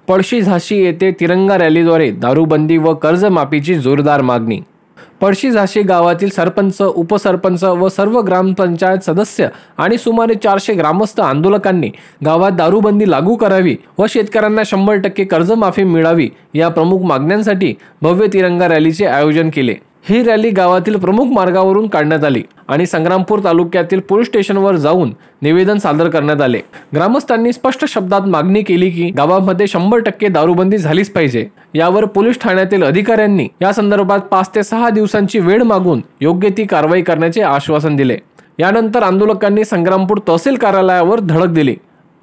पळशी झाशी येथे तिरंगा रॅलीद्वारे दारूबंदी व कर्जमाफीची जोरदार मागणी। पळशी झाशी गावातील सरपंच, उपसरपंच व सर्व ग्रामपंचायत सदस्य आणि सुमारे 400 ग्रामस्थ आंदोलकांनी गावात दारूबंदी लागू करावी व शेतकऱ्यांना 100% कर्जमाफी मिळावी या प्रमुख मागण्यांसाठी भव्य तिरंगा रॅलीचे आयोजन केले। ही रॅली गावातील प्रमुख मार्गावरून काढण्यात आली आणि संग्रामपूर तालुक्यातील पोलीस स्टेशनवर जाऊन निवेदन सादर करण्यात आले। ग्रामस्थांनी स्पष्ट शब्दात मागणी केली की गावामध्ये 100% दारूबंदी झालीच पाहिजे। यावर पोलीस ठाण्यातील अधिकाऱ्यांनी या संदर्भात 5 ते 6 दिवसांची वेळ मागून योग्य ती कारवाई करण्याचे आश्वासन दिले। यानंतर आंदोलकांनी संग्रामपूर तहसील कार्यालयावर धडक दिली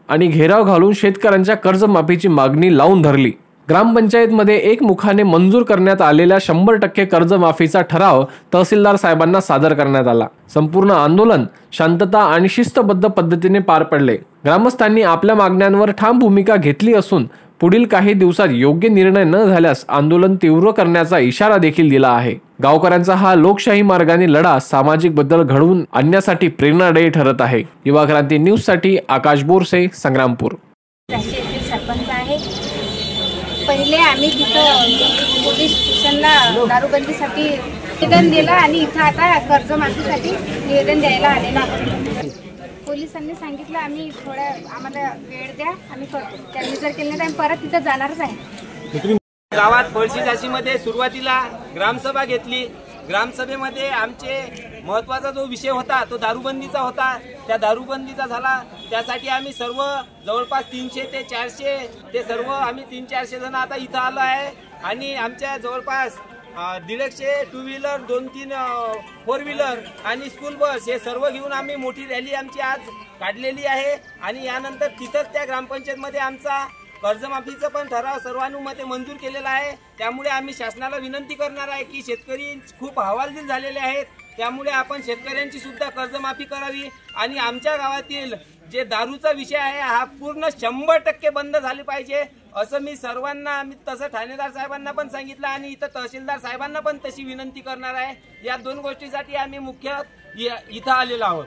आणि घेराव घालून शेतकऱ्यांच्या कर्जमाफीची मागणी लावून धरली। ग्रामपंचायतमध्ये एकमुखाने मंजूर करण्यात आलेल्या 100% कर्जमाफीचा ठराव तहसीलदार साहेबांना सादर करण्यात आला। संपूर्ण आंदोलन शांतता आणि शिस्तबद्ध पद्धतीने पार पडले। ग्रामस्थांनी आपल्या मागण्यांवर ठाम भूमिका घेतली असून पुढील काही दिवसात योग्य निर्णय न झाल्यास आंदोलन तीव्र करण्याचा इशारा देखील दिला आहे। गावकऱ्यांचा हा लोकशाही मार्गाने लढा सामाजिक बदल घडवून आणण्यासाठी प्रेरणादायी ठरत आहे। युवा क्रांती न्यूज साठी आकाश बोरसे, संग्रामपूर। सरपंच आहे। पहिले आम्ही तिथं पोलीस स्टेशनला दारूबंदीसाठी निवेदन दिलं आणि इथं आता कर्जमाफीसाठी निवेदन द्यायला आलेलं आहे। पोलिसांनी सांगितलं आम्ही थोड्या आम्हाला वेळ द्या, आम्ही करतो। त्यांनी जर केलं नाही तर आम्ही परत तिथं जाणारच आहे। गावात पळशी झाशीमध्ये सुरुवातीला ग्रामसभा घेतली। ग्रामसभेमध्ये आमचे महत्त्वाचा जो विषय होता तो दारूबंदीचा होता। त्या दारूबंदीचा झाला, त्यासाठी आम्ही सर्व जवळपास 300 ते 400 ते सर्व आम्ही 300-400 जण आता इथं आलो आहे आणि आमच्या जवळपास 150 टू व्हीलर, 2-3 फोर व्हीलर आणि स्कूल बस हे सर्व घेऊन आम्ही मोठी रॅली आमची आज काढलेली आहे। आणि यानंतर तिथंच त्या ग्रामपंचायतमध्ये आमचा कर्जमाफीचा पण ठराव सर्वानुमते मंजूर केलेला आहे। त्यामुळे आम्ही शासनाला विनंती करणार आहे की शेतकरी खूप हवालदिल झालेले आहेत, त्यामुळे आपण शेतकऱ्यांची सुद्धा कर्जमाफी करावी आणि आमच्या गावातील जे दारूचा विषय आहे हा पूर्ण 100% बंद झाले पाहिजे असं मी सर्वांना, मी तसं ठाणेदार साहेबांना पण सांगितलं आणि इथं तहसीलदार साहेबांना पण तशी विनंती करणार आहे। या 2 गोष्टीसाठी आम्ही मुख्य इथं आलेलो आहोत।